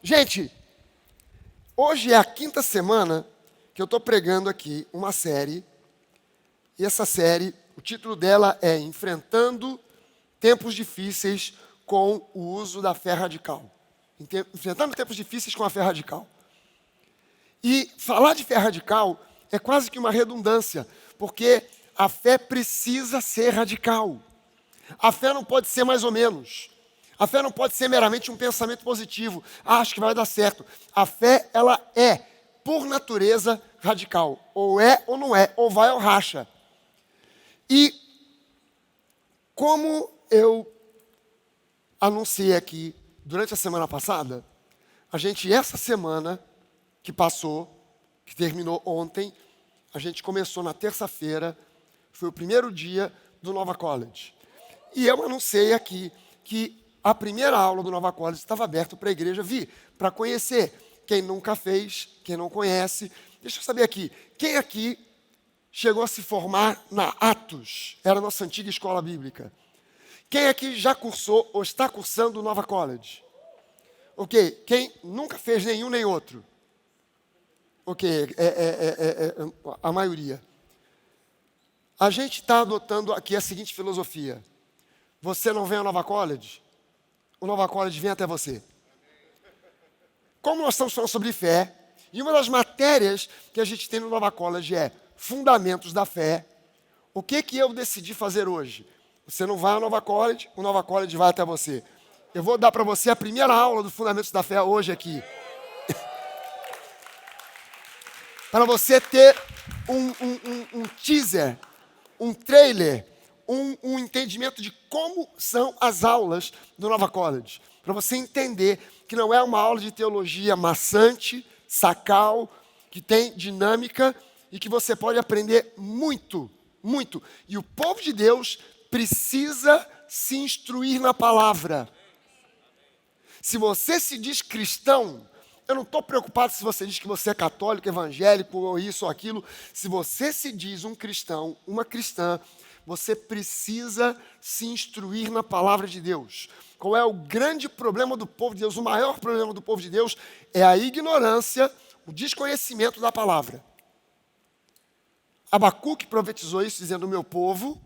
Gente, hoje é a quinta semana que eu estou pregando aqui uma série. E essa série, o título dela é Enfrentando Tempos Difíceis com o Uso da Fé Radical. Enfrentando tempos difíceis com a fé radical. E falar de fé radical é quase que uma redundância, porque a fé precisa ser radical. A fé não pode ser mais ou menos. A fé não pode ser meramente um pensamento positivo. Acho que vai dar certo. A fé, ela é, por natureza, radical. Ou é ou não é, ou vai ou racha. E como eu anunciei aqui durante a semana passada, a gente, essa semana que passou, que terminou ontem, a gente começou na terça-feira, foi o primeiro dia do Nova College. E eu anunciei aqui que a primeira aula do Nova College estava aberta para a igreja vir, para conhecer. Quem nunca fez, quem não conhece. Deixa eu saber aqui, quem aqui chegou a se formar na Atos? Era a nossa antiga escola bíblica. Quem aqui já cursou ou está cursando o Nova College? Ok, quem nunca fez nenhum nem outro? Ok, a maioria. A gente está adotando aqui a seguinte filosofia. Você não vem ao Nova College? O Nova College vem até você. Como nós estamos falando sobre fé, e uma das matérias que a gente tem no Nova College é Fundamentos da Fé. O que eu decidi fazer hoje? Você não vai ao Nova College, o Nova College vai até você. Eu vou dar para você a primeira aula do Fundamentos da Fé hoje aqui. Para você ter um teaser, um trailer, um entendimento de como são as aulas do Nova College. Para você entender que não é uma aula de teologia maçante, sacal, que tem dinâmica e que você pode aprender muito, muito. E o povo de Deus precisa se instruir na palavra. Se você se diz cristão, eu não estou preocupado se você diz que você é católico, evangélico, ou isso ou aquilo. Se você se diz um cristão, uma cristã, você precisa se instruir na palavra de Deus. Qual é o grande problema do povo de Deus? O maior problema do povo de Deus é a ignorância, o desconhecimento da palavra. Abacuque profetizou isso, dizendo: o meu povo,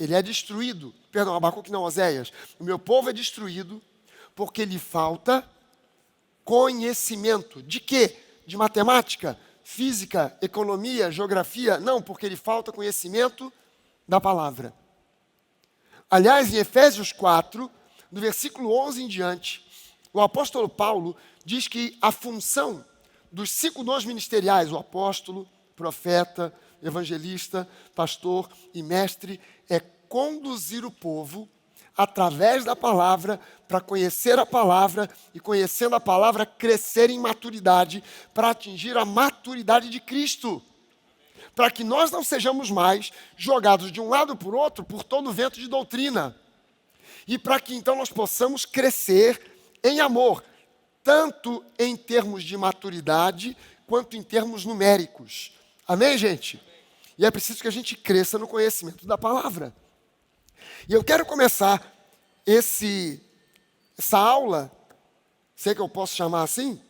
ele é destruído. Perdão, Abacuque não, Oséias. O meu povo é destruído porque lhe falta conhecimento. De quê? De matemática, física, economia, geografia? Não, porque lhe falta conhecimento da palavra. Aliás, em Efésios 4, do versículo 11 em diante, o apóstolo Paulo diz que a função dos 5 dons ministeriais, o apóstolo, profeta, evangelista, pastor e mestre, é conduzir o povo através da palavra, para conhecer a palavra e, conhecendo a palavra, crescer em maturidade, para atingir a maturidade de Cristo. Para que nós não sejamos mais jogados de um lado para o outro por todo o vento de doutrina. E para que então nós possamos crescer em amor, tanto em termos de maturidade, quanto em termos numéricos. Amém, gente? E é preciso que a gente cresça no conhecimento da palavra. E eu quero começar essa aula, sei que eu posso chamar assim,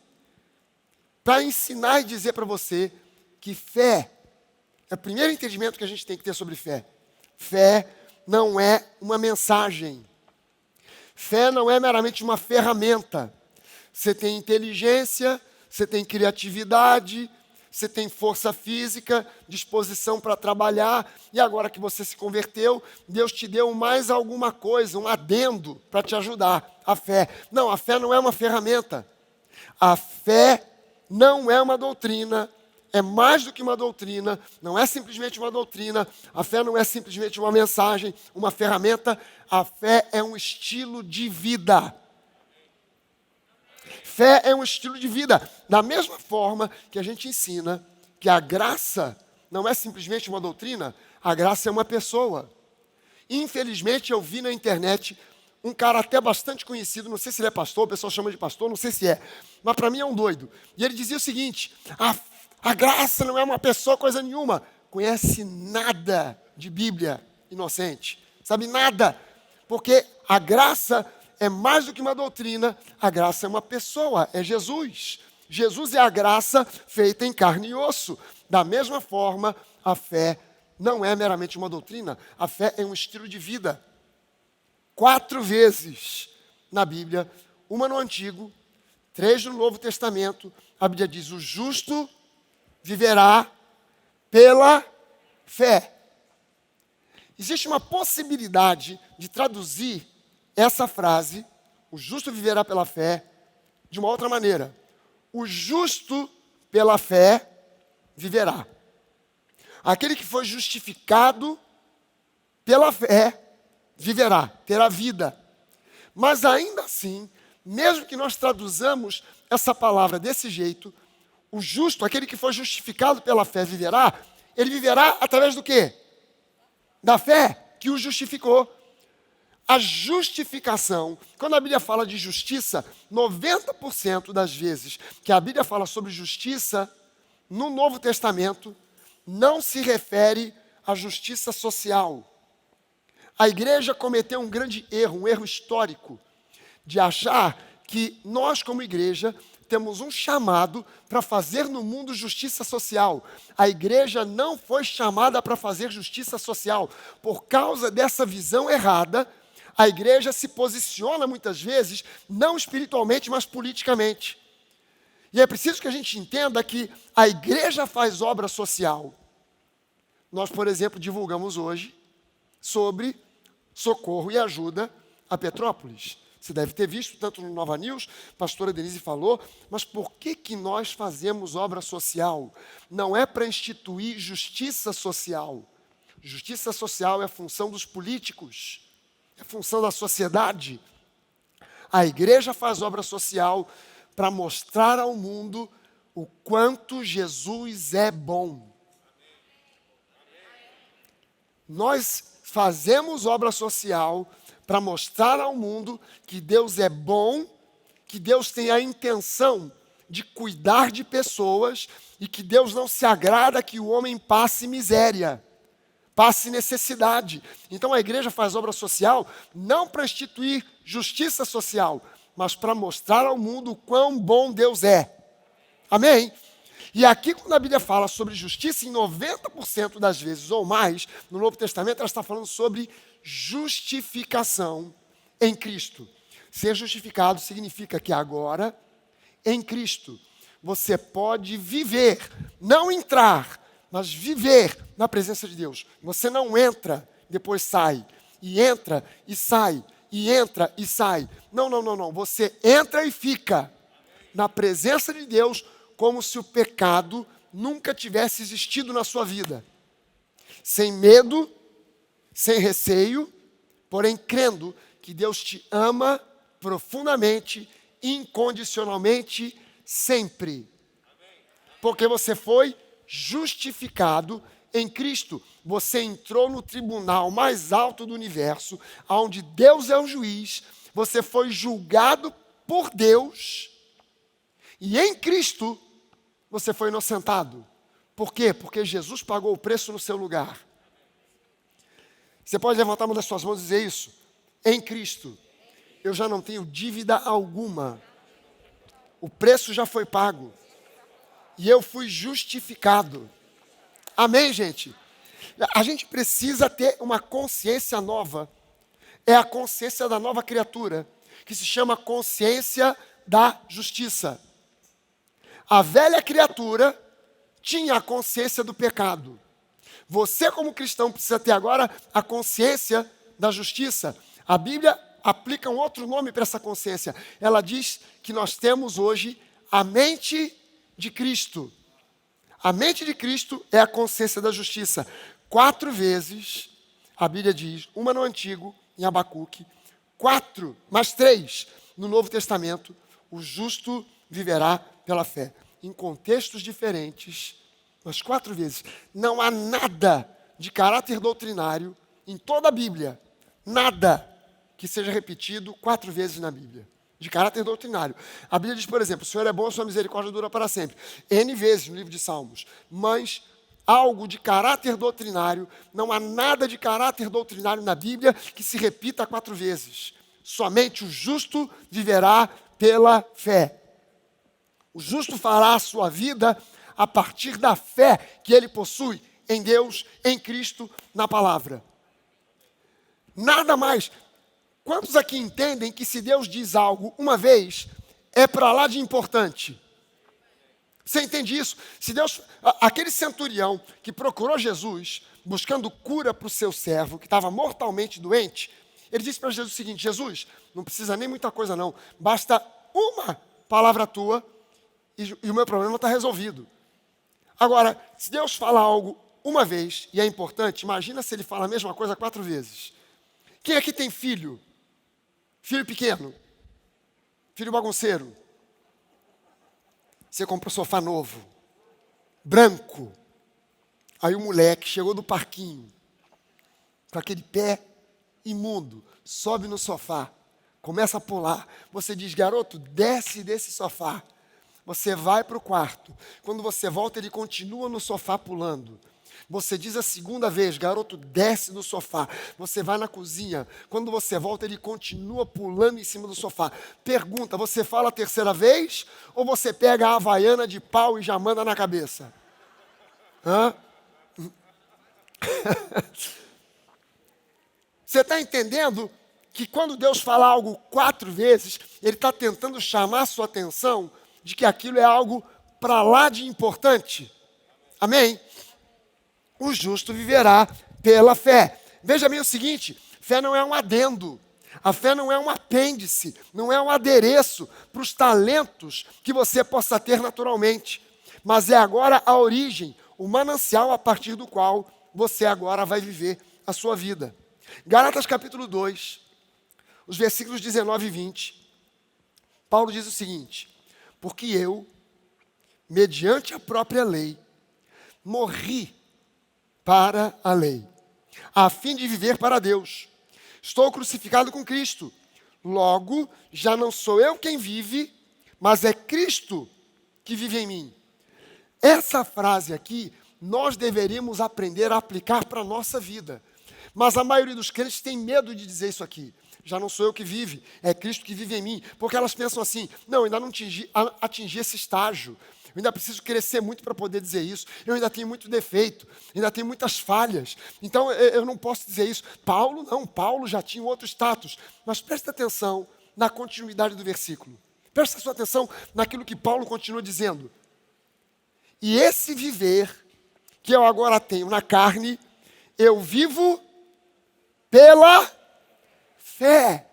para ensinar e dizer para você que fé é o primeiro entendimento que a gente tem que ter sobre fé. Fé não é uma mensagem. Fé não é meramente uma ferramenta. Você tem inteligência, você tem criatividade, você tem força física, disposição para trabalhar, e agora que você se converteu, Deus te deu mais alguma coisa, um adendo para te ajudar, a fé. Não, a fé não é uma ferramenta. A fé não é uma doutrina, é mais do que uma doutrina, não é simplesmente uma doutrina, a fé não é simplesmente uma mensagem, uma ferramenta, a fé é um estilo de vida. Fé é um estilo de vida. Da mesma forma que a gente ensina que a graça não é simplesmente uma doutrina, a graça é uma pessoa. Infelizmente, eu vi na internet um cara até bastante conhecido, não sei se ele é pastor, o pessoal chama de pastor, não sei se é, mas para mim é um doido. E ele dizia o seguinte: a graça não é uma pessoa, coisa nenhuma. Conhece nada de Bíblia, inocente. Sabe nada. Porque a graça é mais do que uma doutrina, a graça é uma pessoa, é Jesus. Jesus é a graça feita em carne e osso. Da mesma forma, a fé não é meramente uma doutrina, a fé é um estilo de vida. 4 vezes na Bíblia, uma no Antigo, 3 no Novo Testamento, a Bíblia diz: o justo viverá pela fé. Existe uma possibilidade de traduzir essa frase, o justo viverá pela fé, de uma outra maneira. O justo pela fé viverá. Aquele que foi justificado pela fé viverá, terá vida. Mas ainda assim, mesmo que nós traduzamos essa palavra desse jeito, o justo, aquele que foi justificado pela fé viverá, ele viverá através do quê? Da fé que o justificou. A justificação, quando a Bíblia fala de justiça, 90% das vezes que a Bíblia fala sobre justiça, no Novo Testamento, não se refere à justiça social. A igreja cometeu um grande erro, um erro histórico, de achar que nós, como igreja, temos um chamado para fazer no mundo justiça social. A igreja não foi chamada para fazer justiça social. Por causa dessa visão errada, a igreja se posiciona muitas vezes, não espiritualmente, mas politicamente. E é preciso que a gente entenda que a igreja faz obra social. Nós, por exemplo, divulgamos hoje sobre socorro e ajuda a Petrópolis. Você deve ter visto, tanto no Nova News, a pastora Denise falou, mas por que nós fazemos obra social? Não é para instituir justiça social. Justiça social é a função dos políticos, é a função da sociedade. A igreja faz obra social para mostrar ao mundo o quanto Jesus é bom. Nós fazemos obra social para mostrar ao mundo que Deus é bom, que Deus tem a intenção de cuidar de pessoas e que Deus não se agrada que o homem passe miséria, passe necessidade. Então a igreja faz obra social não para instituir justiça social, mas para mostrar ao mundo o quão bom Deus é. Amém? E aqui, quando a Bíblia fala sobre justiça, em 90% das vezes ou mais, no Novo Testamento, ela está falando sobre justificação em Cristo. Ser justificado significa que agora, em Cristo, você pode viver, não entrar, mas viver na presença de Deus. Você não entra, depois sai, e entra e sai, e entra e sai. Não. Você entra e fica na presença de Deus, como se o pecado nunca tivesse existido na sua vida. Sem medo, sem receio, porém crendo que Deus te ama profundamente, incondicionalmente, sempre. Porque você foi justificado em Cristo. Você entrou no tribunal mais alto do universo, onde Deus é o juiz. Você foi julgado por Deus. E em Cristo, você foi inocentado. Por quê? Porque Jesus pagou o preço no seu lugar. Você pode levantar uma das suas mãos e dizer isso? Em Cristo, eu já não tenho dívida alguma. O preço já foi pago. E eu fui justificado. Amém, gente? A gente precisa ter uma consciência nova. É a consciência da nova criatura, que se chama consciência da justiça. A velha criatura tinha a consciência do pecado. Você, como cristão, precisa ter agora a consciência da justiça. A Bíblia aplica um outro nome para essa consciência. Ela diz que nós temos hoje a mente de Cristo. A mente de Cristo é a consciência da justiça. 4 vezes, a Bíblia diz, uma no Antigo, em Abacuque, 4, mais 3 no Novo Testamento, o justo viverá pela fé. Em contextos diferentes, mas 4 vezes. Não há nada de caráter doutrinário em toda a Bíblia. Nada que seja repetido 4 vezes na Bíblia. De caráter doutrinário. A Bíblia diz, por exemplo, o Senhor é bom, a sua misericórdia dura para sempre. N vezes no livro de Salmos. Mas algo de caráter doutrinário, não há nada de caráter doutrinário na Bíblia que se repita 4 vezes. somente o justo viverá pela fé. O justo fará a sua vida a partir da fé que ele possui em Deus, em Cristo, na palavra. Nada mais. Quantos aqui entendem que se Deus diz algo uma vez, é para lá de importante? Você entende isso? Se Deus, aquele centurião que procurou Jesus, buscando cura para o seu servo, que estava mortalmente doente, ele disse para Jesus o seguinte: Jesus, não precisa nem muita coisa não, basta uma palavra tua e o meu problema está resolvido. Agora, se Deus fala algo uma vez e é importante, imagina se ele fala a mesma coisa 4 vezes. Quem aqui tem filho? Filho pequeno? Filho bagunceiro? Você comprou um sofá novo, branco. Aí o moleque chegou do parquinho, com aquele pé imundo, sobe no sofá, começa a pular. Você diz: garoto, desce desse sofá. Você vai para o quarto. Quando você volta, ele continua no sofá pulando. Você diz a segunda vez: garoto, desce do sofá. Você vai na cozinha. Quando você volta, ele continua pulando em cima do sofá. Pergunta: você fala a terceira vez? Ou você pega a havaiana de pau e já manda na cabeça? Hã? Você está entendendo que quando Deus fala algo 4 vezes, Ele está tentando chamar a sua atenção de que aquilo é algo para lá de importante? Amém? O justo viverá pela fé. Veja bem o seguinte: fé não é um adendo. A fé não é um apêndice, não é um adereço para os talentos que você possa ter naturalmente. Mas é agora a origem, o manancial a partir do qual você agora vai viver a sua vida. Gálatas capítulo 2, os versículos 19 e 20. Paulo diz o seguinte: porque eu, mediante a própria lei, morri para a lei, a fim de viver para Deus. Estou crucificado com Cristo. Logo, já não sou eu quem vive, mas é Cristo que vive em mim. Essa frase aqui, nós deveríamos aprender a aplicar para a nossa vida. Mas a maioria dos crentes tem medo de dizer isso aqui. Já não sou eu que vive, é Cristo que vive em mim. Porque elas pensam assim: não, ainda não atingi esse estágio. Eu ainda preciso crescer muito para poder dizer isso. Eu ainda tenho muito defeito, ainda tenho muitas falhas. Então eu não posso dizer isso. Paulo não, Paulo já tinha outro status. Mas presta atenção na continuidade do versículo. Presta a sua atenção naquilo que Paulo continua dizendo. E esse viver que eu agora tenho na carne, eu vivo pela fé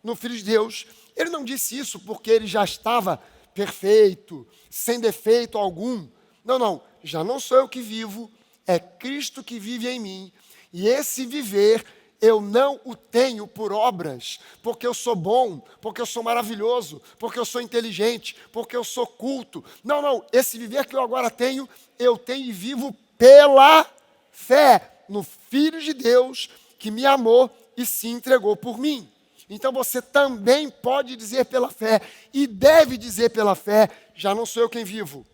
no Filho de Deus. Ele não disse isso porque ele já estava perfeito, sem defeito algum. Não, já não sou eu que vivo, é Cristo que vive em mim. E esse viver eu não o tenho por obras, porque eu sou bom, porque eu sou maravilhoso, porque eu sou inteligente, porque eu sou culto. Não, esse viver que eu agora tenho, eu tenho e vivo pela fé no Filho de Deus que me amou e se entregou por mim. Então você também pode dizer pela fé, e deve dizer pela fé: já não sou eu quem vivo,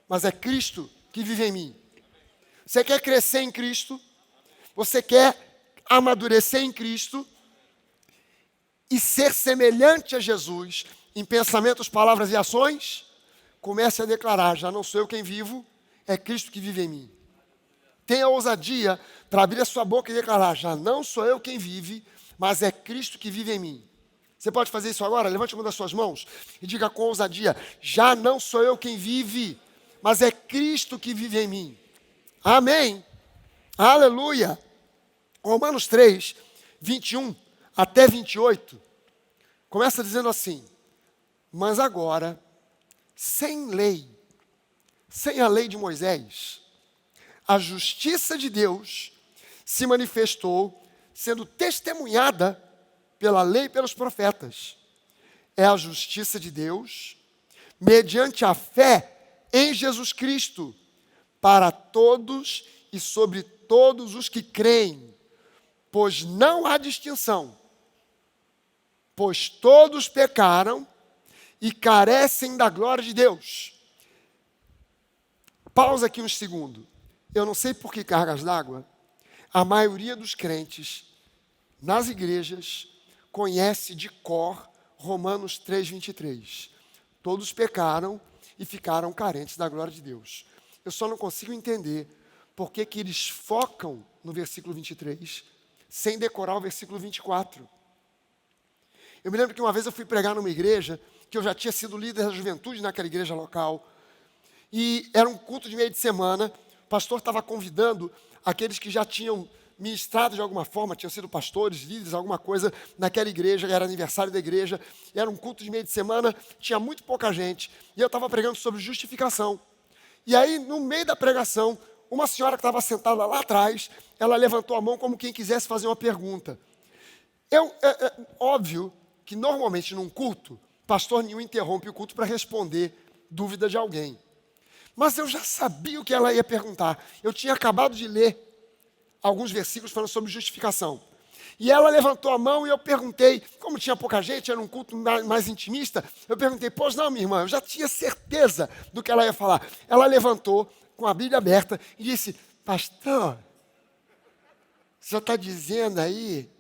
mas é Cristo que vive em mim. Você quer crescer em Cristo? Você quer amadurecer em Cristo e ser semelhante a Jesus em pensamentos, palavras e ações? Comece a declarar: já não sou eu quem vivo, é Cristo que vive em mim. Tenha ousadia para abrir a sua boca e declarar: já não sou eu quem vive, mas é Cristo que vive em mim. Você pode fazer isso agora? Levante uma das suas mãos e diga com ousadia: já não sou eu quem vive, mas é Cristo que vive em mim. Amém. Aleluia. Romanos 3, 21 até 28, começa dizendo assim: mas agora, sem lei, sem a lei de Moisés, a justiça de Deus se manifestou, sendo testemunhada pela lei e pelos profetas. É a justiça de Deus, mediante a fé em Jesus Cristo, para todos e sobre todos os que creem, pois não há distinção, pois todos pecaram e carecem da glória de Deus. Pausa aqui um segundo. Eu não sei por que cargas d'água, a maioria dos crentes nas igrejas conhece de cor Romanos 3:23. Todos pecaram e ficaram carentes da glória de Deus. Eu só não consigo entender por que eles focam no versículo 23 sem decorar o versículo 24. Eu me lembro que uma vez eu fui pregar numa igreja, que eu já tinha sido líder da juventude naquela igreja local, e era um culto de meio de semana. O pastor estava convidando aqueles que já tinham ministrado de alguma forma, tinham sido pastores, líderes, alguma coisa naquela igreja, era aniversário da igreja, era um culto de meio de semana, tinha muito pouca gente, e eu estava pregando sobre justificação. E aí, no meio da pregação, uma senhora que estava sentada lá atrás, ela levantou a mão como quem quisesse fazer uma pergunta. Óbvio que normalmente num culto, pastor nenhum interrompe o culto para responder dúvida de alguém. Mas eu já sabia o que ela ia perguntar. Eu tinha acabado de ler alguns versículos falando sobre justificação. E ela levantou a mão e eu perguntei, como tinha pouca gente, era um culto mais intimista, eu perguntei, pois não, minha irmã, eu já tinha certeza do que ela ia falar. Ela levantou com a Bíblia aberta e disse, pastor, você está dizendo aí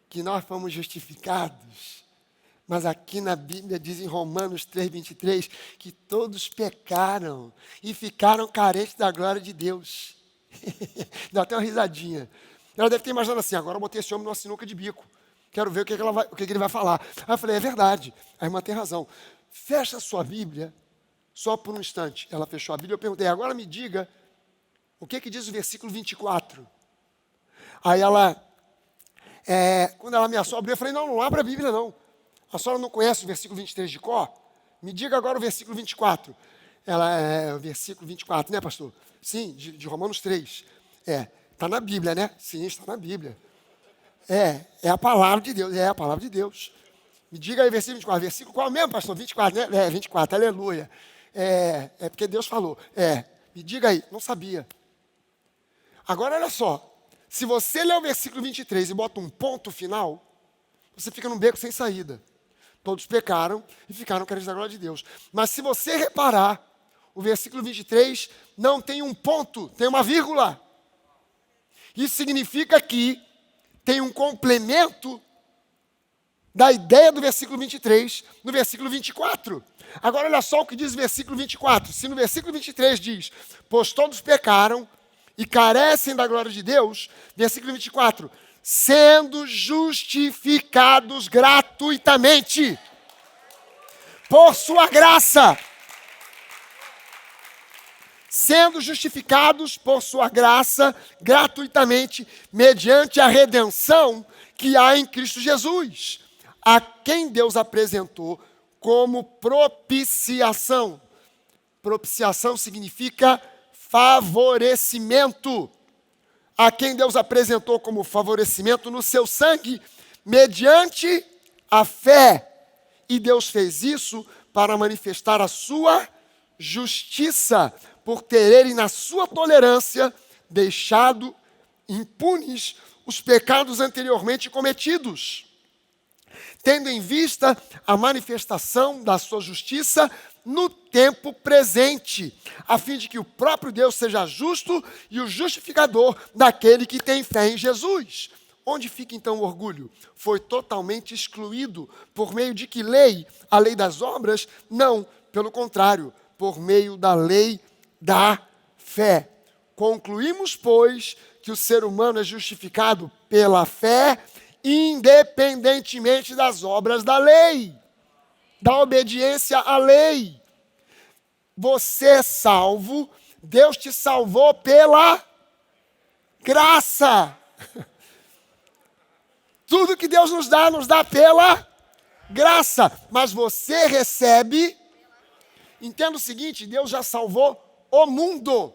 que nós fomos justificados? Mas aqui na Bíblia diz em Romanos 3:23 que todos pecaram e ficaram carentes da glória de Deus. Deu até uma risadinha. Ela deve ter imaginado assim, agora eu botei esse homem numa sinuca de bico. Quero ver o que ele vai falar. Aí eu falei, é verdade, a irmã tem razão. Fecha a sua Bíblia só por um instante. Ela fechou a Bíblia, eu perguntei, agora me diga o que diz o versículo 24. Aí ela, quando ela ameaçou abrir, eu falei, não abra a Bíblia não. A senhora não conhece o versículo 23 de cor? Me diga agora o versículo 24. Ela, o versículo 24, né, pastor? Sim, de Romanos 3. Está na Bíblia, né? Sim, está na Bíblia. É a palavra de Deus, é a palavra de Deus. Me diga aí o versículo 24. Versículo qual mesmo, pastor? 24, né? 24, aleluia. É porque Deus falou. Me diga aí, não sabia. Agora, olha só. Se você ler o versículo 23 e bota um ponto final, você fica num beco sem saída. Todos pecaram e ficaram carentes da glória de Deus. Mas se você reparar, o versículo 23 não tem um ponto, tem uma vírgula. Isso significa que tem um complemento da ideia do versículo 23 no versículo 24. Agora olha só o que diz o versículo 24. Se no versículo 23 diz, pois todos pecaram e carecem da glória de Deus, versículo 24, sendo justificados gratuitamente por sua graça. Sendo justificados por sua graça gratuitamente, mediante a redenção que há em Cristo Jesus, a quem Deus apresentou como propiciação. Propiciação significa favorecimento. A quem Deus apresentou como favorecimento no seu sangue, mediante a fé. E Deus fez isso para manifestar a sua justiça, por terem na sua tolerância deixado impunes os pecados anteriormente cometidos, tendo em vista a manifestação da sua justiça no tempo presente, a fim de que o próprio Deus seja justo e o justificador daquele que tem fé em Jesus. Onde fica então o orgulho? Foi totalmente excluído. Por meio de que lei? A lei das obras? Não, pelo contrário, por meio da lei da fé. Concluímos, pois, que o ser humano é justificado pela fé, independentemente das obras da lei, da obediência à lei. Você é salvo, Deus te salvou pela graça. Tudo que Deus nos dá pela graça. Mas você recebe, entenda o seguinte, Deus já salvou o mundo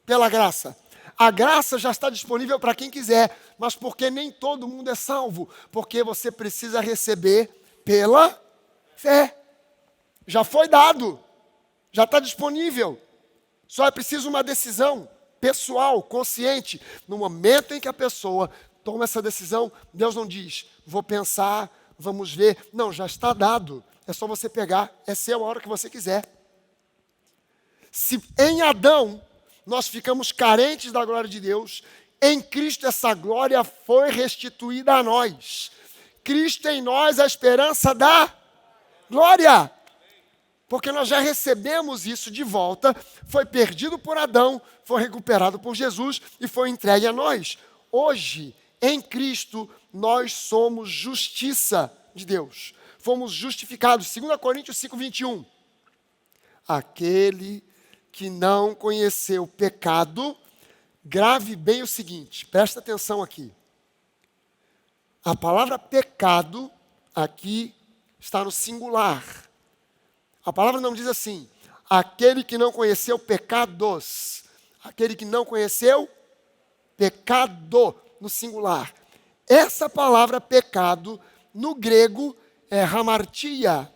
pela graça. A graça já está disponível para quem quiser, mas porque nem todo mundo é salvo? Porque você precisa receber pela fé. Já foi dado, já está disponível. Só é preciso uma decisão pessoal, consciente. No momento em que a pessoa toma essa decisão, Deus não diz, vou pensar, vamos ver. Não, já está dado. É só você pegar, é seu a hora que você quiser. Se em Adão nós ficamos carentes da glória de Deus, em Cristo essa glória foi restituída a nós. Cristo em nós, a esperança da glória. Porque nós já recebemos isso de volta, foi perdido por Adão, foi recuperado por Jesus e foi entregue a nós. Hoje, em Cristo, nós somos justiça de Deus. Fomos justificados. 2 Coríntios 5:21. Aquele que não conheceu pecado, grave bem o seguinte, presta atenção aqui. A palavra pecado aqui está no singular. A palavra não diz assim, aquele que não conheceu pecados. Aquele que não conheceu pecado, no singular. Essa palavra pecado, no grego, é hamartia.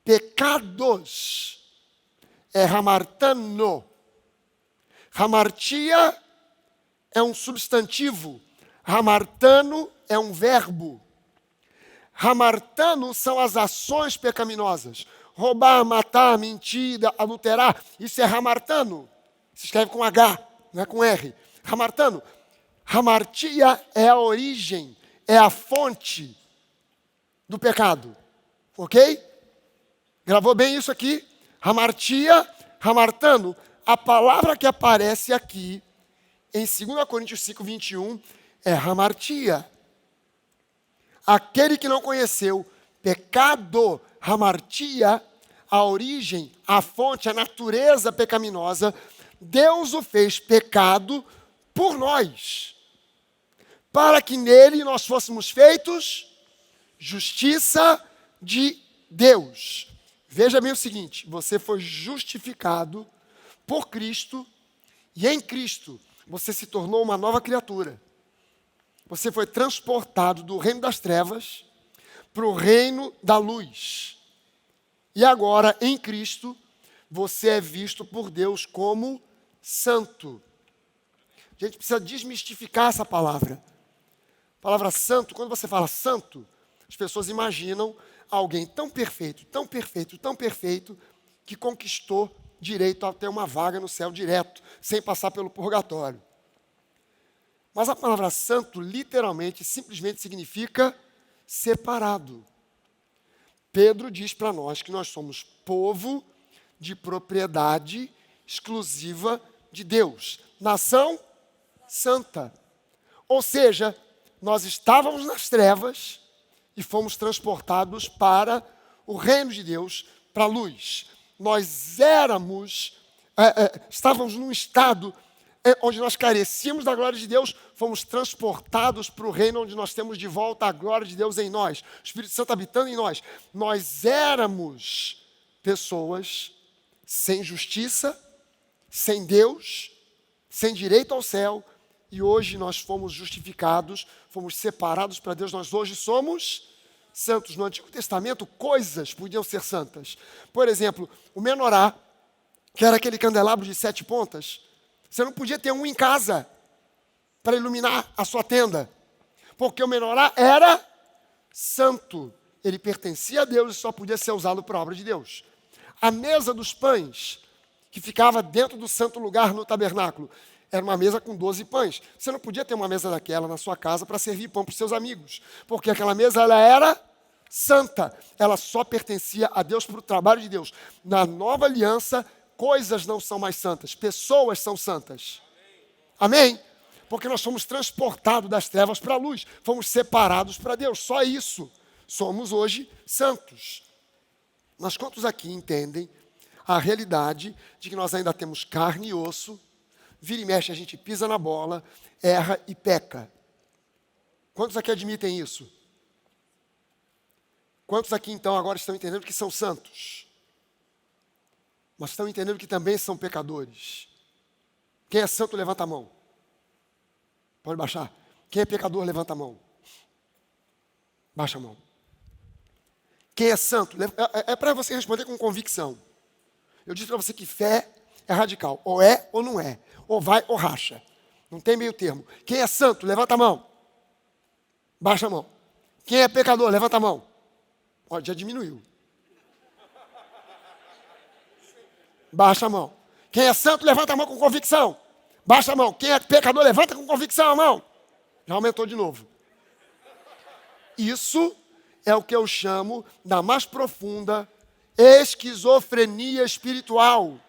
Pecados é hamartano. Hamartia é um substantivo. Hamartano é um verbo. Hamartano são as ações pecaminosas. Roubar, matar, mentir, adulterar. Isso é hamartano. Se escreve com H, não é com R. Hamartano. Hamartia é a origem, é a fonte do pecado. Ok? Gravou bem isso aqui? Hamartia, hamartano. A palavra que aparece aqui, em 2 Coríntios 5:21, é hamartia. Aquele que não conheceu pecado, hamartia, a origem, a fonte, a natureza pecaminosa, Deus o fez pecado por nós, para que nele nós fôssemos feitos justiça de Deus. Veja bem o seguinte, você foi justificado por Cristo e em Cristo você se tornou uma nova criatura. Você foi transportado do reino das trevas para o reino da luz. E agora, em Cristo, você é visto por Deus como santo. A gente precisa desmistificar essa palavra. A palavra santo, quando você fala santo, as pessoas imaginam alguém tão perfeito, tão perfeito, tão perfeito, que conquistou direito a ter uma vaga no céu direto, sem passar pelo purgatório. Mas a palavra santo, literalmente, simplesmente significa separado. Pedro diz para nós que nós somos povo de propriedade exclusiva de Deus. Nação santa. Ou seja, nós estávamos nas trevas e fomos transportados para o reino de Deus, para a luz. Nós estávamos num estado onde nós carecíamos da glória de Deus, fomos transportados para o reino onde nós temos de volta a glória de Deus em nós, o Espírito Santo habitando em nós. Nós éramos pessoas sem justiça, sem Deus, sem direito ao céu, e hoje nós fomos justificados, fomos separados para Deus, nós hoje somos santos. No Antigo Testamento, coisas podiam ser santas. Por exemplo, o menorá, que era aquele candelabro de 7 pontas, você não podia ter um em casa para iluminar a sua tenda, porque o menorá era santo. Ele pertencia a Deus e só podia ser usado para a obra de Deus. A mesa dos pães, que ficava dentro do santo lugar no tabernáculo, era uma mesa com 12 pães. Você não podia ter uma mesa daquela na sua casa para servir pão para os seus amigos, porque aquela mesa ela era santa. Ela só pertencia a Deus para o trabalho de Deus. Na nova aliança, coisas não são mais santas, pessoas são santas. Amém? Porque nós fomos transportados das trevas para a luz, fomos separados para Deus, só isso. Somos hoje santos. Mas quantos aqui entendem a realidade de que nós ainda temos carne e osso, vira e mexe a gente pisa na bola, erra e peca? Quantos aqui admitem isso? Quantos aqui então agora estão entendendo que são santos? Mas estão entendendo que também são pecadores? Quem é santo, levanta a mão. Pode baixar. Quem é pecador, levanta a mão. Baixa a mão. Quem é santo? É para você responder com convicção. Eu disse para você que fé é radical. Ou é ou não é. Ou vai ou racha. Não tem meio termo. Quem é santo, levanta a mão. Baixa a mão. Quem é pecador, levanta a mão. Ó, já diminuiu. Baixa a mão. Quem é santo, levanta a mão com convicção. Baixa a mão. Quem é pecador, levanta com convicção a mão. Já aumentou de novo. Isso é o que eu chamo da mais profunda esquizofrenia espiritual.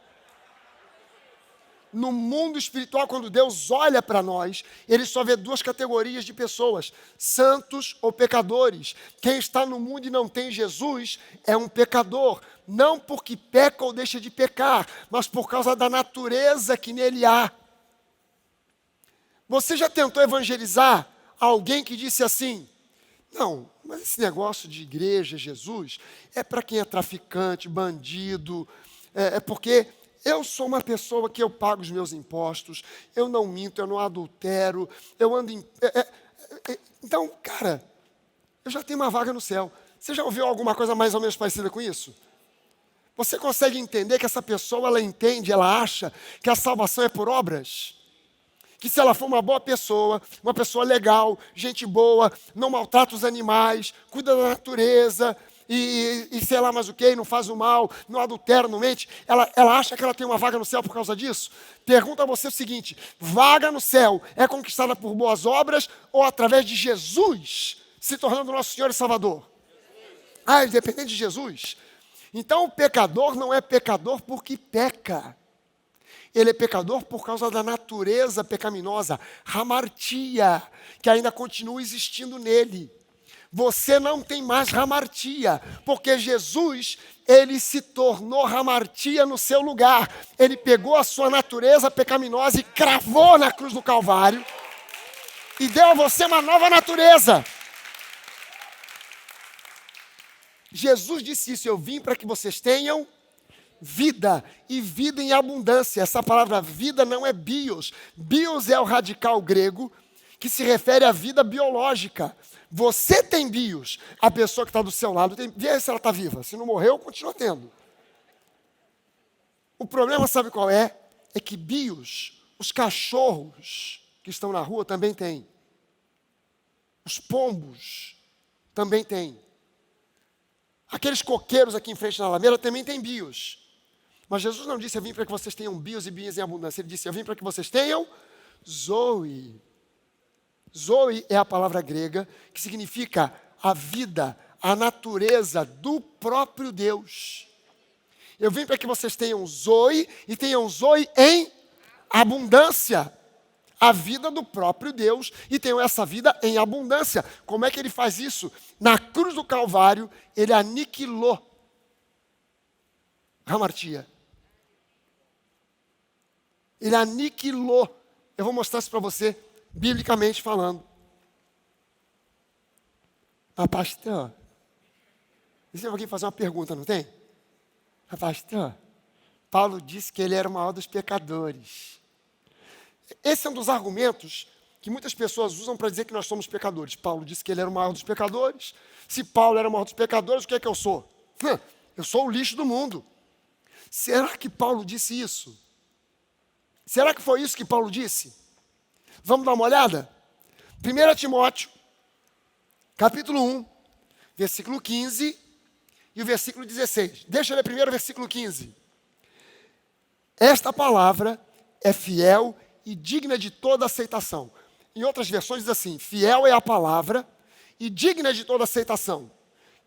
No mundo espiritual, quando Deus olha para nós, Ele só vê duas categorias de pessoas: santos ou pecadores. Quem está no mundo e não tem Jesus é um pecador, não porque peca ou deixa de pecar, mas por causa da natureza que nele há. Você já tentou evangelizar alguém que disse assim: não, mas esse negócio de igreja, Jesus, é para quem é traficante, bandido, é porque eu sou uma pessoa que eu pago os meus impostos, eu não minto, eu não adultero, eu ando em... Então, cara, eu já tenho uma vaga no céu. Você já ouviu alguma coisa mais ou menos parecida com isso? Você consegue entender que essa pessoa, ela entende, ela acha que a salvação é por obras? Que se ela for uma boa pessoa, uma pessoa legal, gente boa, não maltrata os animais, cuida da natureza, e sei lá mais o que, não faz o mal, não adultera, não mente, ela acha que ela tem uma vaga no céu por causa disso? Pergunta a você o seguinte: vaga no céu é conquistada por boas obras ou através de Jesus se tornando nosso Senhor e Salvador? Ah, independente de Jesus. Então o pecador não é pecador porque peca. Ele é pecador por causa da natureza pecaminosa, hamartia, que ainda continua existindo nele. Você não tem mais hamartia, porque Jesus, ele se tornou hamartia no seu lugar. Ele pegou a sua natureza pecaminosa e cravou na cruz do Calvário e deu a você uma nova natureza. Jesus disse isso: eu vim para que vocês tenham vida, e vida em abundância. Essa palavra vida não é bios. Bios é o radical grego que se refere à vida biológica. Você tem bios. A pessoa que está do seu lado tem. Vê se ela está viva. Se não morreu, continua tendo. O problema, sabe qual é? É que bios, os cachorros que estão na rua também têm. Os pombos também têm. Aqueles coqueiros aqui em frente na Alameda também têm bios. Mas Jesus não disse: eu vim para que vocês tenham bios e bios em abundância. Ele disse: eu vim para que vocês tenham zoe. Zoe é a palavra grega que significa a vida, a natureza do próprio Deus. Eu vim para que vocês tenham zoe e tenham zoe em abundância. A vida do próprio Deus e tenham essa vida em abundância. Como é que ele faz isso? Na cruz do Calvário, ele aniquilou a hamartia. Ele aniquilou. Eu vou mostrar isso para você, biblicamente falando. Ah, pastor, deixa alguém fazer uma pergunta, não tem? Ah, pastor, Paulo disse que ele era o maior dos pecadores. Esse é um dos argumentos que muitas pessoas usam para dizer que nós somos pecadores. Paulo disse que ele era o maior dos pecadores. Se Paulo era o maior dos pecadores, o que é que eu sou? Eu sou o lixo do mundo. Será que Paulo disse isso? Será que foi isso que Paulo disse? Vamos dar uma olhada? 1 Timóteo, capítulo 1, versículo 15 e o versículo 16. Deixa eu ler primeiro o versículo 15. Esta palavra é fiel e digna de toda aceitação. Em outras versões diz assim: fiel é a palavra e digna de toda aceitação,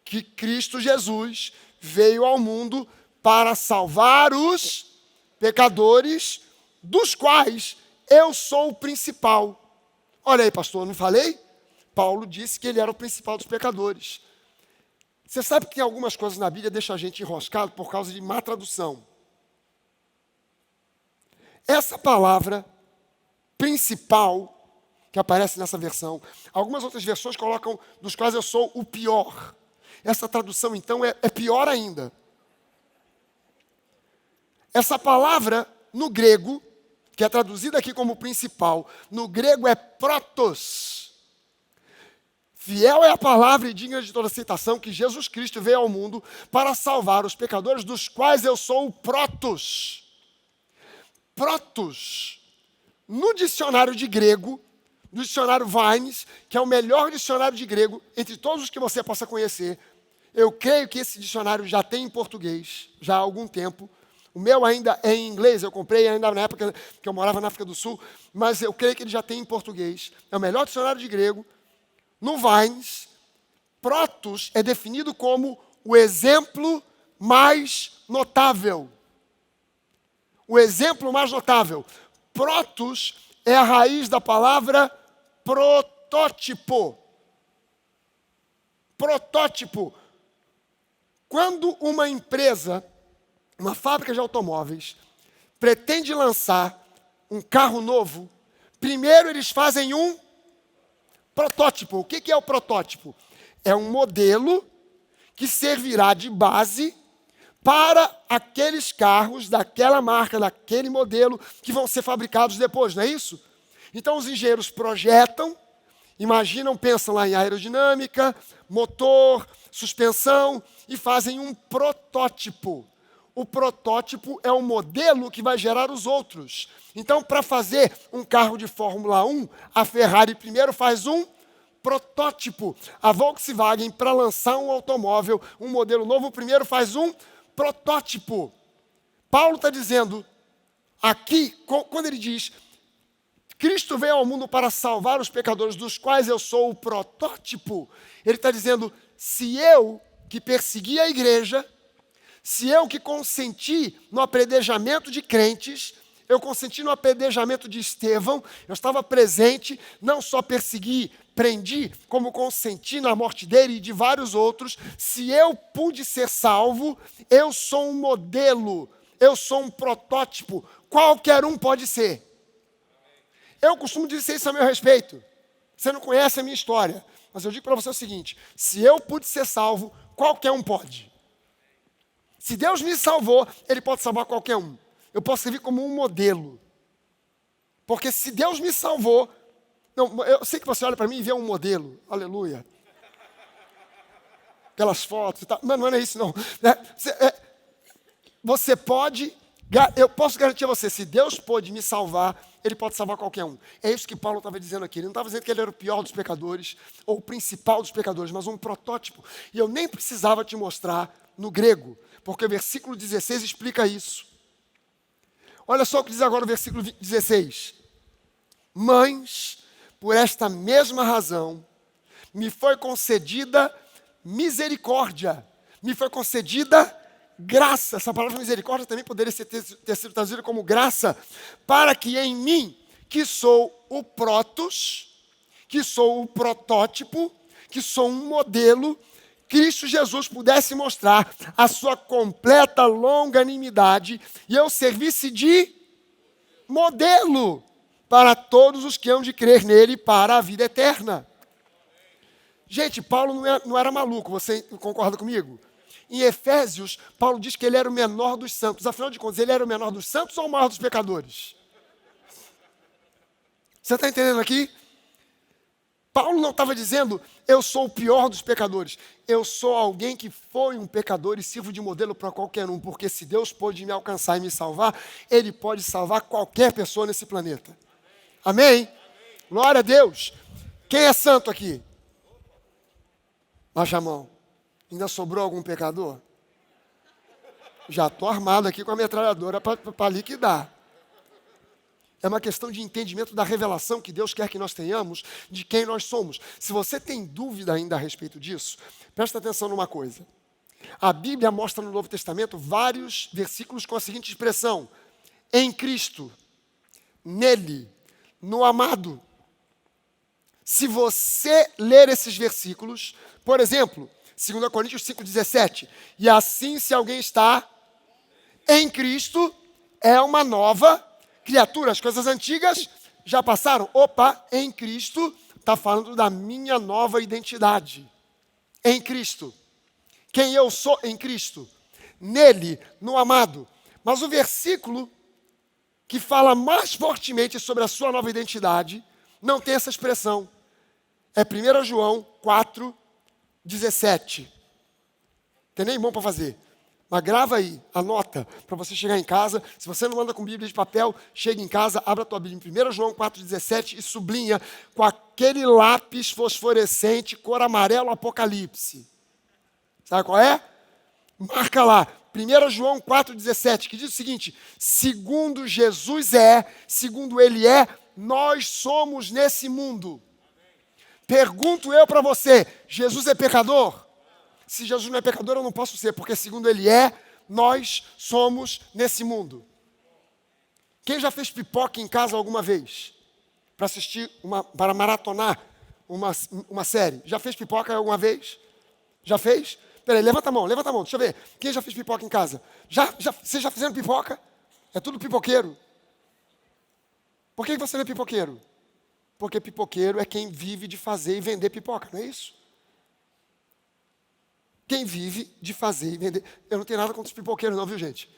que Cristo Jesus veio ao mundo para salvar os pecadores, dos quais eu sou o principal. Olha aí, pastor, eu não falei? Paulo disse que ele era o principal dos pecadores. Você sabe que tem algumas coisas na Bíblia que deixam a gente enroscado por causa de má tradução. Essa palavra principal, que aparece nessa versão, algumas outras versões colocam dos quais eu sou o pior. Essa tradução, então, é pior ainda. Essa palavra, no grego, que é traduzida aqui como principal, no grego é protos. Fiel é a palavra e digna de toda aceitação que Jesus Cristo veio ao mundo para salvar os pecadores, dos quais eu sou o protos. Protos, no dicionário de grego, no dicionário Vines, que é o melhor dicionário de grego entre todos os que você possa conhecer, eu creio que esse dicionário já tem em português, já há algum tempo. O meu ainda é em inglês, eu comprei ainda na época que eu morava na África do Sul, mas eu creio que ele já tem em português. É o melhor dicionário de grego. No Vines, Protos é definido como o exemplo mais notável. O exemplo mais notável. Protos é a raiz da palavra protótipo. Protótipo. Quando uma empresa, uma fábrica de automóveis, pretende lançar um carro novo, primeiro eles fazem um protótipo. O que é o protótipo? É um modelo que servirá de base para aqueles carros daquela marca, daquele modelo, que vão ser fabricados depois, não é isso? Então os engenheiros projetam, imaginam, pensam lá em aerodinâmica, motor, suspensão e fazem um protótipo. O protótipo é um modelo que vai gerar os outros. Então, para fazer um carro de Fórmula 1, a Ferrari primeiro faz um protótipo. A Volkswagen, para lançar um automóvel, um modelo novo, primeiro faz um protótipo. Paulo está dizendo aqui, quando ele diz: Cristo veio ao mundo para salvar os pecadores, dos quais eu sou o protótipo. Ele está dizendo, se eu, que persegui a igreja, se eu que consenti no apedrejamento de crentes, eu consenti no apedrejamento de Estevão, eu estava presente, não só persegui, prendi, como consenti na morte dele e de vários outros. Se eu pude ser salvo, eu sou um modelo, eu sou um protótipo, qualquer um pode ser. Eu costumo dizer isso a meu respeito. Você não conhece a minha história, mas eu digo para você o seguinte: se eu pude ser salvo, qualquer um pode. Se Deus me salvou, Ele pode salvar qualquer um. Eu posso servir como um modelo. Porque se Deus me salvou... Não, eu sei que você olha para mim e vê um modelo. Aleluia. Aquelas fotos e tal. Não é isso não. Você pode... Eu posso garantir a você, se Deus pôde me salvar, Ele pode salvar qualquer um. É isso que Paulo estava dizendo aqui. Ele não estava dizendo que ele era o pior dos pecadores, ou o principal dos pecadores, mas um protótipo. E eu nem precisava te mostrar no grego, porque o versículo 16 explica isso. Olha só o que diz agora o versículo 16. Mas, por esta mesma razão, me foi concedida misericórdia, me foi concedida graça. Essa palavra misericórdia também poderia ter sido traduzida como graça, para que em mim, que sou o protos, que sou o protótipo, que sou um modelo, Cristo Jesus pudesse mostrar a sua completa longanimidade e eu servisse de modelo para todos os que hão de crer nele para a vida eterna. Gente, Paulo não era maluco, você concorda comigo? Em Efésios, Paulo diz que ele era o menor dos santos. Afinal de contas, ele era o menor dos santos ou o maior dos pecadores? Você está entendendo aqui? Paulo não estava dizendo, eu sou o pior dos pecadores. Eu sou alguém que foi um pecador e sirvo de modelo para qualquer um. Porque se Deus pôde me alcançar e me salvar, Ele pode salvar qualquer pessoa nesse planeta. Amém? Glória a Deus. Quem é santo aqui? Baixa a mão. Ainda sobrou algum pecador? Já estou armado aqui com a metralhadora para liquidar. É uma questão de entendimento da revelação que Deus quer que nós tenhamos de quem nós somos. Se você tem dúvida ainda a respeito disso, presta atenção numa coisa. A Bíblia mostra no Novo Testamento vários versículos com a seguinte expressão: em Cristo, nele, no amado. Se você ler esses versículos, por exemplo, 2 Coríntios 5,17, e assim se alguém está em Cristo, é uma nova criatura, as coisas antigas já passaram. Opa, em Cristo, está falando da minha nova identidade. Em Cristo. Quem eu sou em Cristo. Nele, no amado. Mas o versículo que fala mais fortemente sobre a sua nova identidade, não tem essa expressão. É 1 João 4,17. Tem nem mão para fazer. Mas grava aí, anota, para você chegar em casa. Se você não anda com Bíblia de papel, chega em casa, abre a tua Bíblia em 1 João 4,17 e sublinha com aquele lápis fosforescente, cor amarelo, Apocalipse. Sabe qual é? Marca lá, 1 João 4,17, que diz o seguinte: segundo Jesus segundo Ele é, nós somos nesse mundo. Pergunto eu para você, Jesus é pecador? Se Jesus não é pecador, eu não posso ser, porque segundo ele é, nós somos nesse mundo. Quem já fez pipoca em casa alguma vez? Para assistir, para maratonar uma série. Já fez pipoca alguma vez? Já fez? Peraí, levanta a mão, deixa eu ver. Quem já fez pipoca em casa? Vocês já fizeram pipoca? É tudo pipoqueiro. Por que você não é pipoqueiro? Porque pipoqueiro é quem vive de fazer e vender pipoca, não é isso? Quem vive de fazer e vender. Eu não tenho nada contra os pipoqueiros não, viu gente?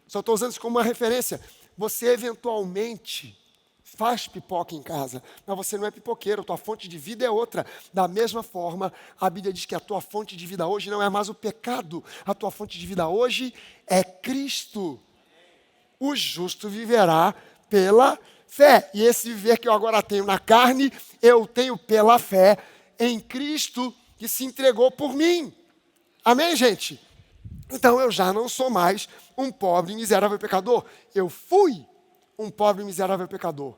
Só estou usando isso como uma referência. Você eventualmente faz pipoca em casa, mas você não é pipoqueiro, tua fonte de vida é outra. Da mesma forma, a Bíblia diz que a tua fonte de vida hoje não é mais o pecado, a tua fonte de vida hoje é Cristo. O justo viverá pela fé. E esse viver que eu agora tenho na carne, eu tenho pela fé em Cristo que se entregou por mim. Amém, gente? Então eu já não sou mais um pobre e miserável pecador. Eu fui um pobre e miserável pecador.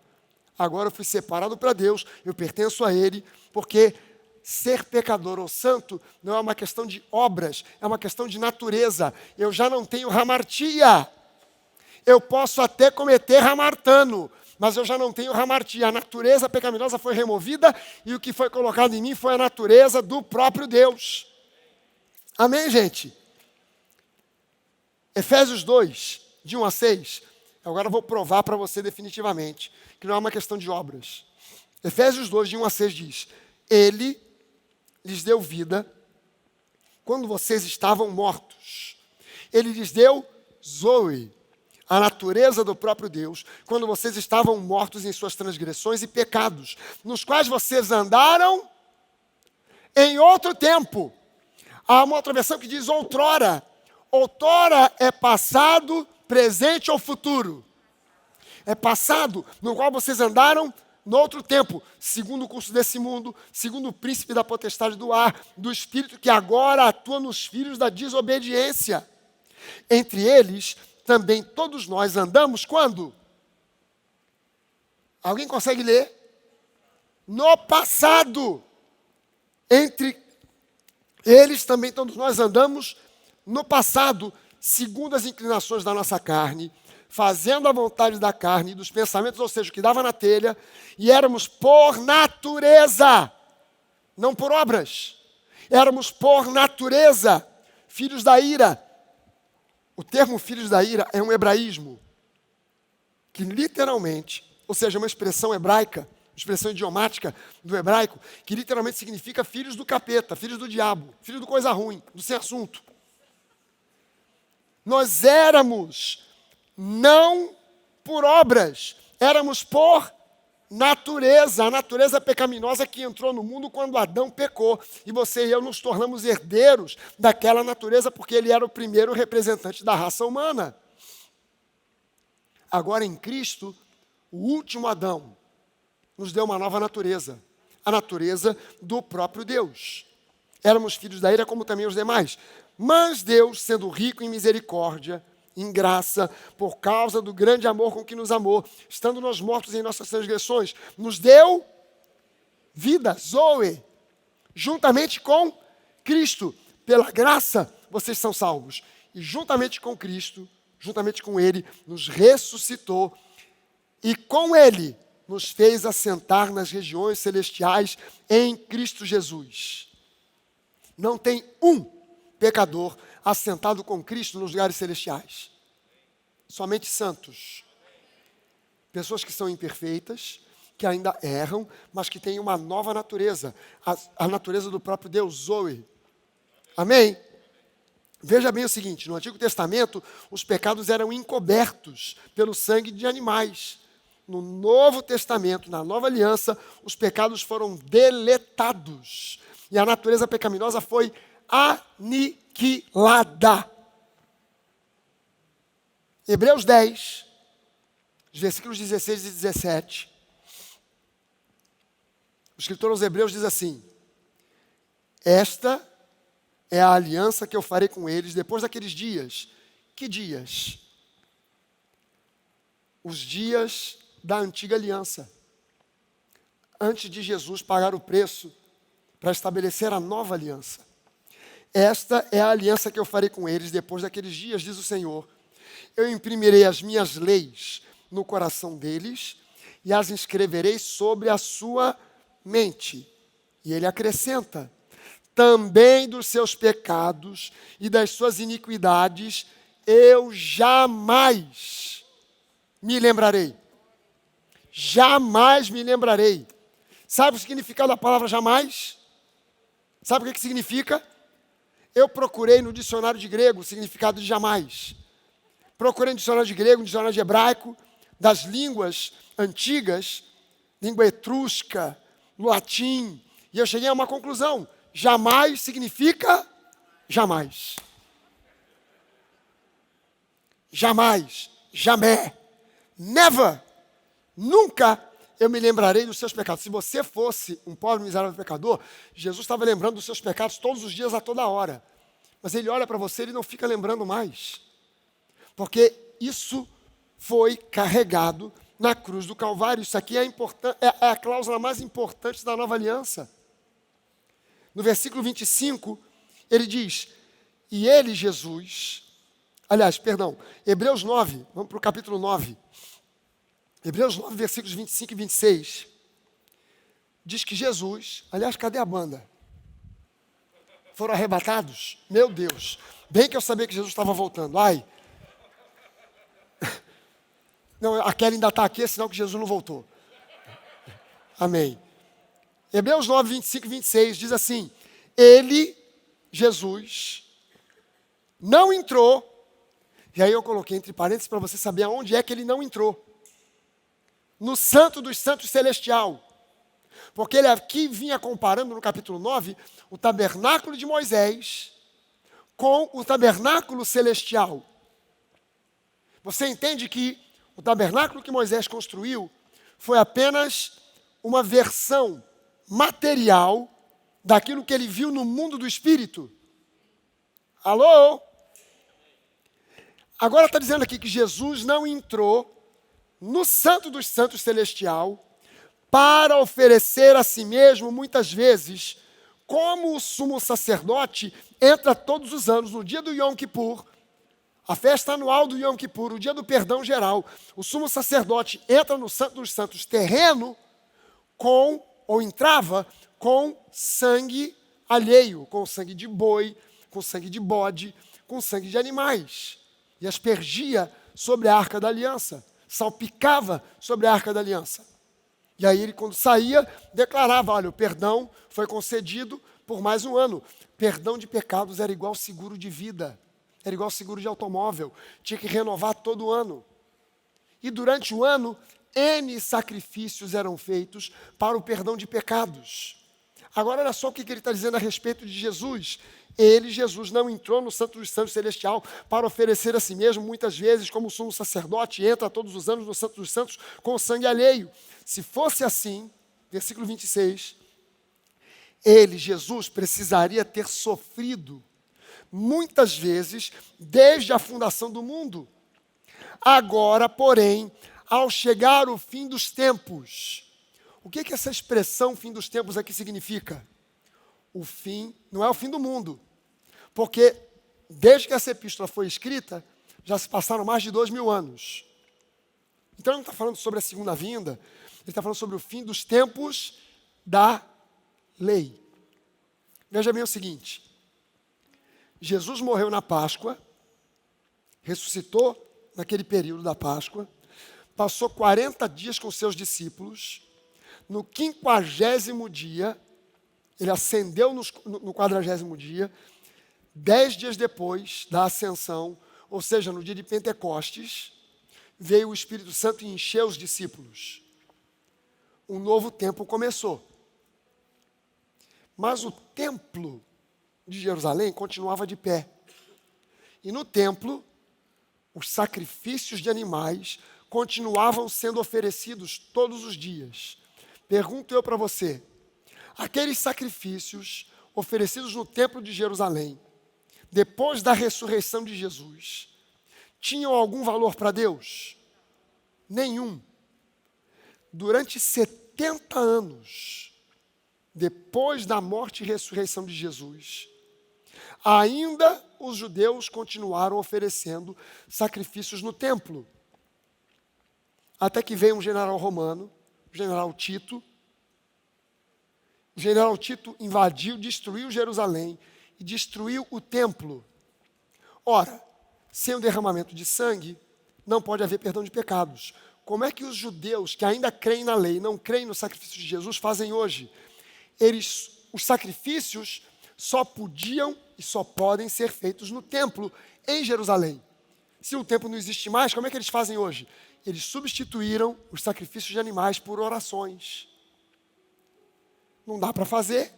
Agora eu fui separado para Deus, eu pertenço a Ele, porque ser pecador ou santo não é uma questão de obras, é uma questão de natureza. Eu já não tenho hamartia. Eu posso até cometer hamartano, mas eu já não tenho hamartia. A natureza pecaminosa foi removida e o que foi colocado em mim foi a natureza do próprio Deus. Amém, gente? Efésios 2, de 1 a 6. Agora eu vou provar para você definitivamente que não é uma questão de obras. Efésios 2, de 1 a 6 diz: Ele lhes deu vida quando vocês estavam mortos. Ele lhes deu Zoe, a natureza do próprio Deus, quando vocês estavam mortos em suas transgressões e pecados, nos quais vocês andaram em outro tempo. Há uma outra versão que diz outrora. Outrora é passado, presente ou futuro? É passado, no qual vocês andaram no outro tempo, segundo o curso desse mundo, segundo o príncipe da potestade do ar, do espírito que agora atua nos filhos da desobediência. Entre eles, também todos nós andamos quando? Alguém consegue ler? No passado. Entre eles também todos nós andamos no passado, segundo as inclinações da nossa carne, fazendo a vontade da carne e dos pensamentos, ou seja, o que dava na telha, e éramos por natureza, não por obras, éramos por natureza, filhos da ira. O termo filhos da ira é um hebraísmo, que literalmente, ou seja, uma expressão hebraica, expressão idiomática do hebraico, que literalmente significa filhos do capeta, filhos do diabo, filhos do coisa ruim, do sem assunto. Nós éramos não por obras, éramos por natureza, a natureza pecaminosa que entrou no mundo quando Adão pecou. E você e eu nos tornamos herdeiros daquela natureza porque ele era o primeiro representante da raça humana. Agora em Cristo, o último Adão nos deu uma nova natureza, a natureza do próprio Deus. Éramos filhos da ira como também os demais. Mas Deus, sendo rico em misericórdia, em graça, por causa do grande amor com que nos amou, estando nós mortos em nossas transgressões, nos deu vida, Zoe, juntamente com Cristo. Pela graça, vocês são salvos. E juntamente com Cristo, juntamente com Ele, nos ressuscitou. E com Ele, nos fez assentar nas regiões celestiais em Cristo Jesus. Não tem um pecador assentado com Cristo nos lugares celestiais. Somente santos. Pessoas que são imperfeitas, que ainda erram, mas que têm uma nova natureza. A natureza do próprio Deus, Zoe. Amém? Veja bem o seguinte, no Antigo Testamento, os pecados eram encobertos pelo sangue de animais. No Novo Testamento, na Nova Aliança, os pecados foram deletados. E a natureza pecaminosa foi aniquilada. Hebreus 10, versículos 16 e 17. O escritor aos Hebreus diz assim: esta é a aliança que eu farei com eles depois daqueles dias. Que dias? Os dias da antiga aliança. antes de Jesus pagar o preço para estabelecer a nova aliança. Esta é a aliança que eu farei com eles depois daqueles dias, diz o Senhor. Eu imprimirei as minhas leis no coração deles e as escreverei sobre a sua mente. E ele acrescenta, também dos seus pecados e das suas iniquidades eu jamais me lembrarei. Jamais me lembrarei. Sabe o significado da palavra jamais? Sabe o que significa? Eu procurei no dicionário de grego o significado de jamais. Procurei no dicionário de grego, no dicionário de hebraico, das línguas antigas, língua etrusca, no latim, e eu cheguei a uma conclusão. Jamais significa jamais. Jamais, jamais, never, nunca eu me lembrarei dos seus pecados. Se você fosse um pobre, miserável pecador, Jesus estava lembrando dos seus pecados todos os dias, a toda hora. Mas ele olha para você e não fica lembrando mais. Porque isso foi carregado na cruz do Calvário. Isso aqui é a cláusula mais importante da nova aliança. No versículo 25, ele diz, e ele, Jesus, Hebreus 9, vamos para o capítulo 9. Hebreus 9, versículos 25 e 26, diz que Jesus, cadê a banda? Foram arrebatados? Meu Deus, bem que eu sabia que Jesus estava voltando, Não, a Kelly ainda está aqui, é sinal que Jesus não voltou. Amém. Hebreus 9, 25 e 26 diz assim, ele, Jesus, não entrou, e aí eu coloquei entre parênteses para você saber aonde é que ele não entrou. No Santo dos Santos Celestial. Porque ele aqui vinha comparando no capítulo 9 o tabernáculo de Moisés com o tabernáculo celestial. Você entende que o tabernáculo que Moisés construiu foi apenas uma versão material daquilo que ele viu no mundo do Espírito? Alô? Agora está dizendo aqui que Jesus não entrou no Santo dos Santos Celestial para oferecer a si mesmo, muitas vezes, como o sumo sacerdote entra todos os anos, no dia do Yom Kippur, a festa anual do Yom Kippur, o dia do perdão geral, o sumo sacerdote entra no Santo dos Santos terreno entrava com sangue alheio, com sangue de boi, com sangue de bode, com sangue de animais, e aspergia sobre a Arca da Aliança, salpicava sobre a Arca da Aliança. E aí ele, quando saía, declarava, olha, o perdão foi concedido por mais um ano. Perdão de pecados era igual seguro de vida, era igual seguro de automóvel, tinha que renovar todo ano. E durante o ano, N sacrifícios eram feitos para o perdão de pecados. Agora olha só o que ele está dizendo a respeito de Jesus. Ele, Jesus, não entrou no Santo dos Santos Celestial para oferecer a si mesmo, muitas vezes, como sumo sacerdote, entra todos os anos no Santo dos Santos com sangue alheio. Se fosse assim, versículo 26, ele, Jesus, precisaria ter sofrido muitas vezes desde a fundação do mundo. Agora, porém, ao chegar o fim dos tempos, o que essa expressão fim dos tempos aqui significa? O fim, não é o fim do mundo, porque desde que essa epístola foi escrita, já se passaram mais de 2000 anos. Então ele não está falando sobre a segunda vinda, ele está falando sobre o fim dos tempos da lei. Veja bem o seguinte, Jesus morreu na Páscoa, ressuscitou naquele período da Páscoa, passou 40 dias com seus discípulos, no 50º dia, ele ascendeu no 40º dia, 10 dias depois da ascensão, ou seja, no dia de Pentecostes, veio o Espírito Santo e encheu os discípulos. Um novo tempo começou. Mas o templo de Jerusalém continuava de pé. E no templo, os sacrifícios de animais continuavam sendo oferecidos todos os dias. Pergunto eu para você, aqueles sacrifícios oferecidos no templo de Jerusalém, depois da ressurreição de Jesus, tinham algum valor para Deus? Nenhum. Durante 70 anos depois da morte e ressurreição de Jesus, ainda os judeus continuaram oferecendo sacrifícios no templo. Até que veio um general romano, o general Tito. O general Tito invadiu, destruiu Jerusalém e destruiu o templo. Ora, sem o derramamento de sangue, não pode haver perdão de pecados. Como é que os judeus que ainda creem na lei, não creem no sacrifício de Jesus, fazem hoje? Os sacrifícios só podiam e só podem ser feitos no templo, em Jerusalém. Se o templo não existe mais, como é que eles fazem hoje? Eles substituíram os sacrifícios de animais por orações. Não dá para fazer,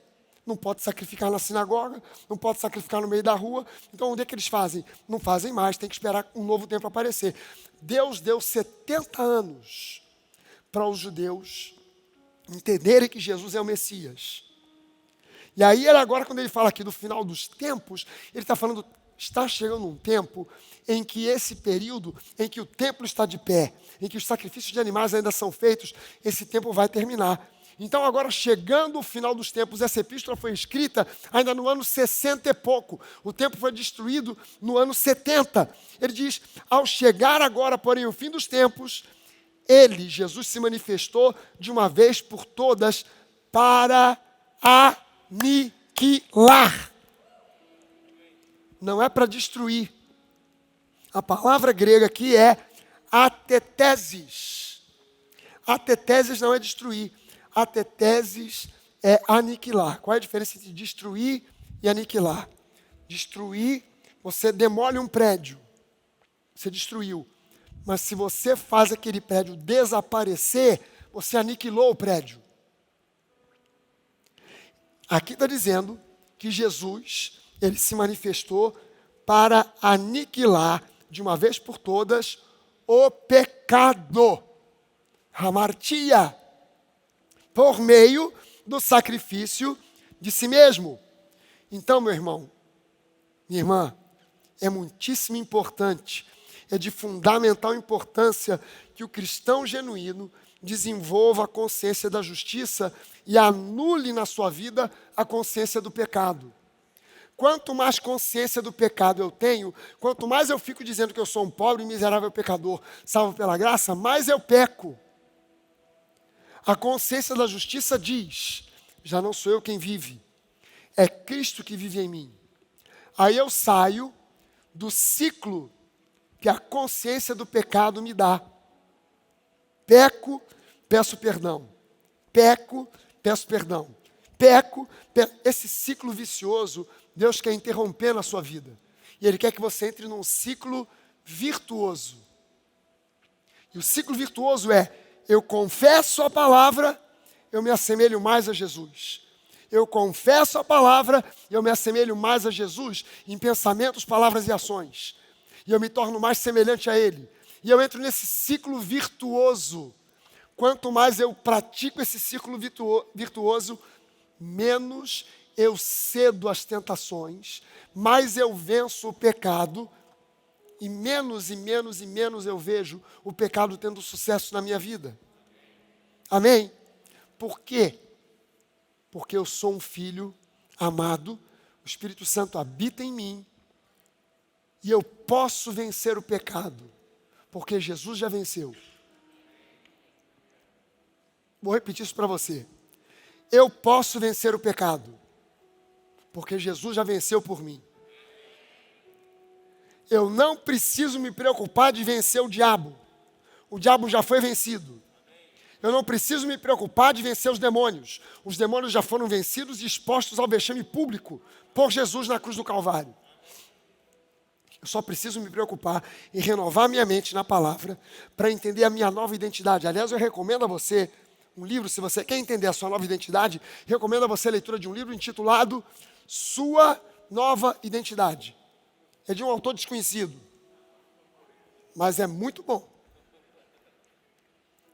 não pode sacrificar na sinagoga, não pode sacrificar no meio da rua. Então, onde é que eles fazem? Não fazem mais, tem que esperar um novo tempo aparecer. Deus deu 70 anos para os judeus entenderem que Jesus é o Messias. E aí, agora, quando ele fala aqui do final dos tempos, ele está falando, está chegando um tempo em que esse período, em que o templo está de pé, em que os sacrifícios de animais ainda são feitos, esse tempo vai terminar. Então, agora, chegando o final dos tempos, essa epístola foi escrita ainda no ano 60 e pouco. O templo foi destruído no ano 70. Ele diz, ao chegar agora, porém, o fim dos tempos, ele, Jesus, se manifestou de uma vez por todas para aniquilar. Não é para destruir. A palavra grega aqui é ateteses. Ateteses não é destruir. Ateteses é aniquilar. Qual é a diferença entre destruir e aniquilar? Destruir, você demole um prédio. Você destruiu. Mas se você faz aquele prédio desaparecer, você aniquilou o prédio. Aqui está dizendo que Jesus, ele se manifestou para aniquilar, de uma vez por todas, o pecado. Hamartia. Por meio do sacrifício de si mesmo. Então, meu irmão, minha irmã, é muitíssimo importante, é de fundamental importância que o cristão genuíno desenvolva a consciência da justiça e anule na sua vida a consciência do pecado. Quanto mais consciência do pecado eu tenho, quanto mais eu fico dizendo que eu sou um pobre e miserável pecador, salvo pela graça, mais eu peco. A consciência da justiça diz, já não sou eu quem vive, é Cristo que vive em mim. Aí eu saio do ciclo que a consciência do pecado me dá. Peco, peço perdão. Peco, peço perdão. Peco, esse ciclo vicioso, Deus quer interromper na sua vida. E Ele quer que você entre num ciclo virtuoso. E o ciclo virtuoso é, eu confesso a palavra, eu me assemelho mais a Jesus. Eu confesso a palavra, eu me assemelho mais a Jesus em pensamentos, palavras e ações. E eu me torno mais semelhante a Ele. E eu entro nesse ciclo virtuoso. Quanto mais eu pratico esse ciclo virtuoso, menos eu cedo às tentações, mais eu venço o pecado, e menos eu vejo o pecado tendo sucesso na minha vida. Amém? Por quê? Porque eu sou um filho amado, o Espírito Santo habita em mim, e eu posso vencer o pecado, porque Jesus já venceu. Vou repetir isso para você. Eu posso vencer o pecado, porque Jesus já venceu por mim. Eu não preciso me preocupar de vencer o diabo. O diabo já foi vencido. Eu não preciso me preocupar de vencer os demônios. Os demônios já foram vencidos e expostos ao vexame público por Jesus na cruz do Calvário. Eu só preciso me preocupar em renovar minha mente na palavra para entender a minha nova identidade. Aliás, eu recomendo a você um livro, se você quer entender a sua nova identidade, recomendo a você a leitura de um livro intitulado Sua Nova Identidade. É de um autor desconhecido, mas é muito bom.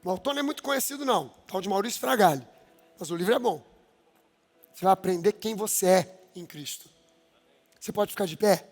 O autor não é muito conhecido não, tal de Maurício Fragali, mas o livro é bom. Você vai aprender quem você é em Cristo. Você pode ficar de pé?